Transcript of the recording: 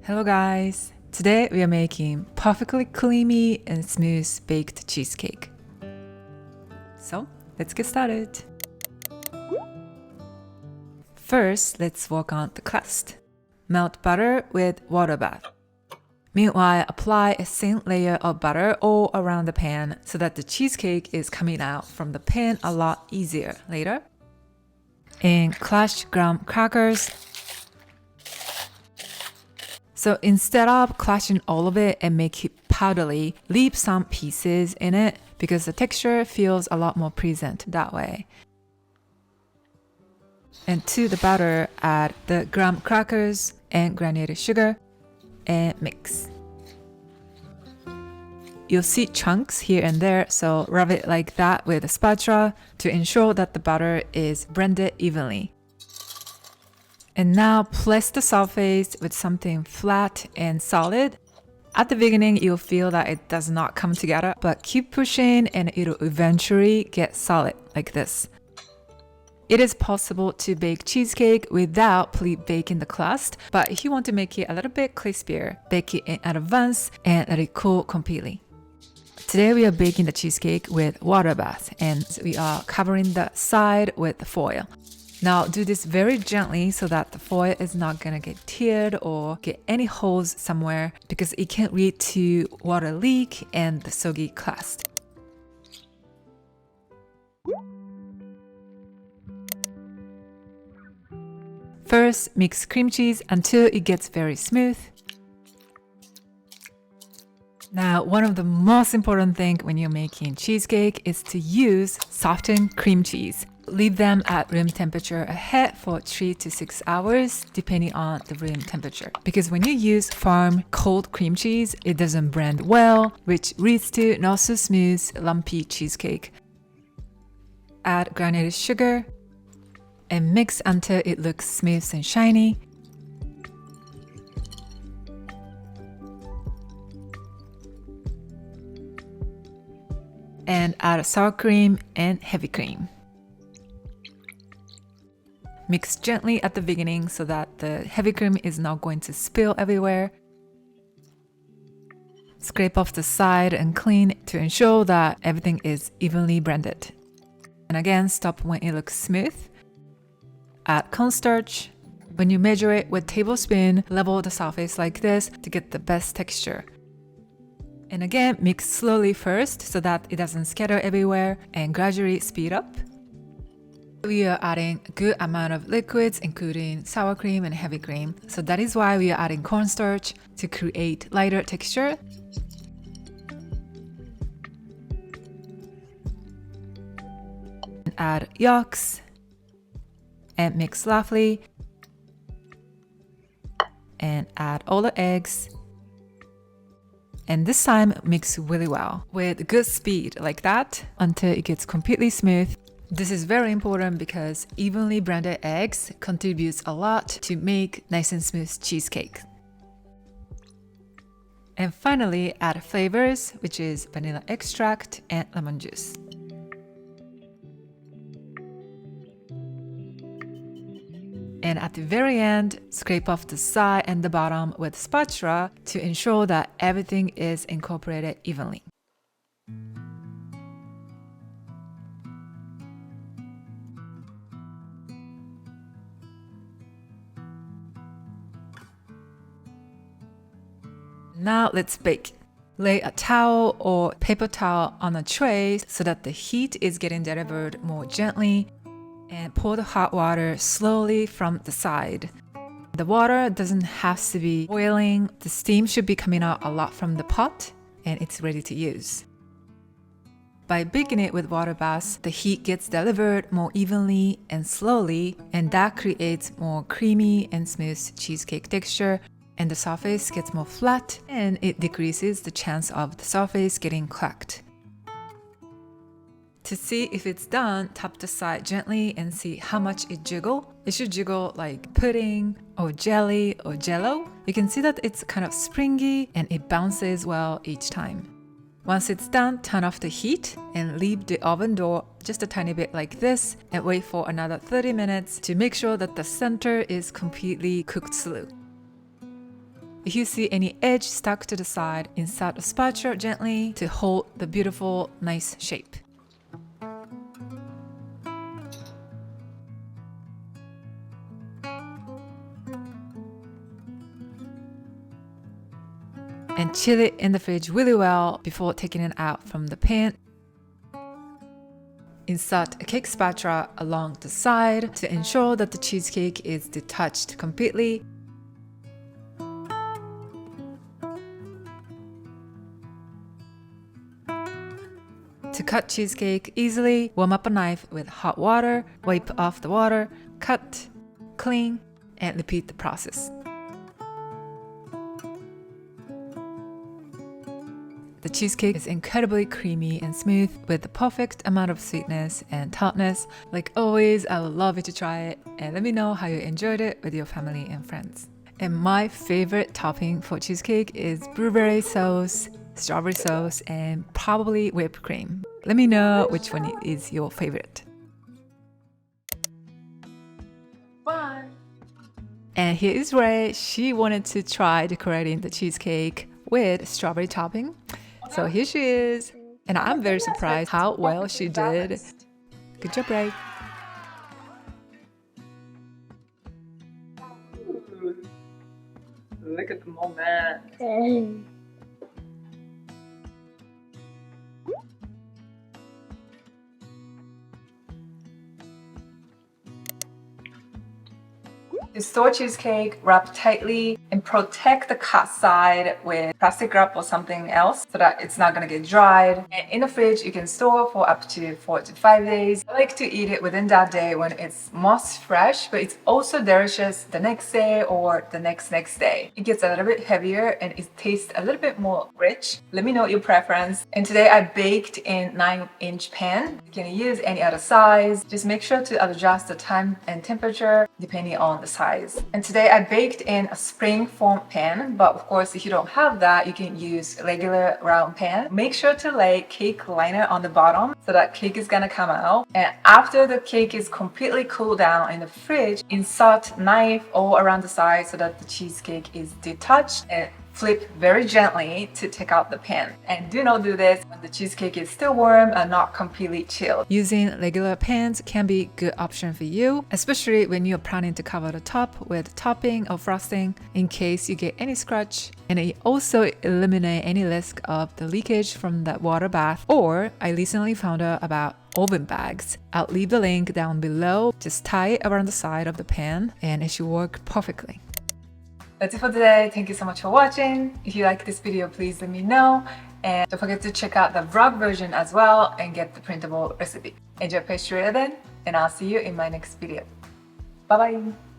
Hello guys! Today we are making perfectly creamy and smooth baked cheesecake. So let's get started. First, let's work on the crust. Melt butter with water bath. Meanwhile, apply a thin layer of butter all around the pan so that the cheesecake is coming out from the pan a lot easier later. And crushed graham crackers. So instead of crushing all of it and make it powdery, leave some pieces in it because the texture feels a lot more present that way. And to the batter, add the graham crackers and granulated sugar and mix. You'll see chunks here and there, so rub it like that with a spatula to ensure that the batter is blended evenly. And now place the surface with something flat and solid. At the beginning, you'll feel that it does not come together, but keep pushing and it'll eventually get solid like this. It is possible to bake cheesecake without pre-baking the crust, but if you want to make it a little bit crispier, bake it in advance and let it cool completely. Today we are baking the cheesecake with water bath and we are covering the side with foil. Now do this very gently so that the foil is not gonna get teared or get any holes somewhere because it can lead to water leak and the soggy crust. First, mix cream cheese until it gets very smooth. Now, one of the most important things when you're making cheesecake is to use softened cream cheese. Leave them at room temperature ahead for 3 to 6 hours, depending on the room temperature. Because when you use firm, cold cream cheese, it doesn't blend well, which leads to not so smooth, lumpy cheesecake. Add granulated sugar and mix until it looks smooth and shiny. And add sour cream and heavy cream. Mix gently at the beginning so that the heavy cream is not going to spill everywhere. Scrape off the side and clean to ensure that everything is evenly blended. And again, stop when it looks smooth. Add cornstarch. When you measure it with tablespoon, level the surface like this to get the best texture. And again, mix slowly first so that it doesn't scatter everywhere and gradually speed up. We are adding a good amount of liquids, including sour cream and heavy cream. So that is why we are adding cornstarch to create lighter texture. Add yolks and mix roughly. And add all the eggs. And this time, mix really well with good speed like that until it gets completely smooth. This is very important because evenly blended eggs contributes a lot to make nice and smooth cheesecake. And finally, add flavors, which is vanilla extract and lemon juice. And at the very end, scrape off the side and the bottom with spatula to ensure that everything is incorporated evenly. Now let's bake. Lay a towel or paper towel on a tray so that the heat is getting delivered more gently. And pour the hot water slowly from the side. The water doesn't have to be boiling. The steam should be coming out a lot from the pot and it's ready to use. By baking it with water baths, the heat gets delivered more evenly and slowly, and that creates more creamy and smooth cheesecake texture, and the surface gets more flat and it decreases the chance of the surface getting cracked. To see if it's done, tap the side gently and see how much it jiggles. It should jiggle like pudding or jelly or jello. You can see that it's kind of springy and it bounces well each time. Once it's done, turn off the heat and leave the oven door just a tiny bit like this and wait for another 30 minutes to make sure that the center is completely cooked through. If you see any edge stuck to the side, insert a spatula gently to hold the beautiful, nice shape. And chill it in the fridge really well before taking it out from the pan. Insert a cake spatula along the side to ensure that the cheesecake is detached completely. To cut cheesecake easily, warm up a knife with hot water, wipe off the water, cut, clean, and repeat the process. The cheesecake is incredibly creamy and smooth with the perfect amount of sweetness and tartness. Like always, I would love you to try it and let me know how you enjoyed it with your family and friends. And my favorite topping for cheesecake is blueberry sauce, strawberry sauce, and probably whipped cream. Let me know which one is your favorite. Bye! And here is Ray. She wanted to try decorating the cheesecake with strawberry topping. So here she is, and I'm very surprised how well she did. Good job, Ray. Look at the moment. To store cheesecake, wrap tightly and protect the cut side with plastic wrap or something else so that it's not gonna get dried. And in the fridge, you can store for up to 4 to 5 days. I like to eat it within that day when it's most fresh, but it's also delicious the next day or the next day. It gets a little bit heavier and it tastes a little bit more rich. Let me know your preference. And today I baked in 9-inch pan. You can use any other size. Just make sure to adjust the time and temperature depending on the size. And today I baked in a spring form pan, but of course if you don't have that, you can use regular round pan. Make sure to lay cake liner on the bottom so that cake is gonna come out. And after the cake is completely cooled down in the fridge, insert knife all around the side so that the cheesecake is detached, and flip very gently to take out the pan. And do not do this when the cheesecake is still warm and not completely chilled. Using regular pans can be a good option for you, especially when you're planning to cover the top with topping or frosting in case you get any scratch. And it also eliminates any risk of the leakage from that water bath. Or I recently found out about oven bags. I'll leave the link down below. Just tie it around the side of the pan and it should work perfectly. That's it for today. Thank you so much for watching. If you like this video, please let me know. And don't forget to check out the vlog version as well and get the printable recipe. Enjoy pastry then, and I'll see you in my next video. Bye bye.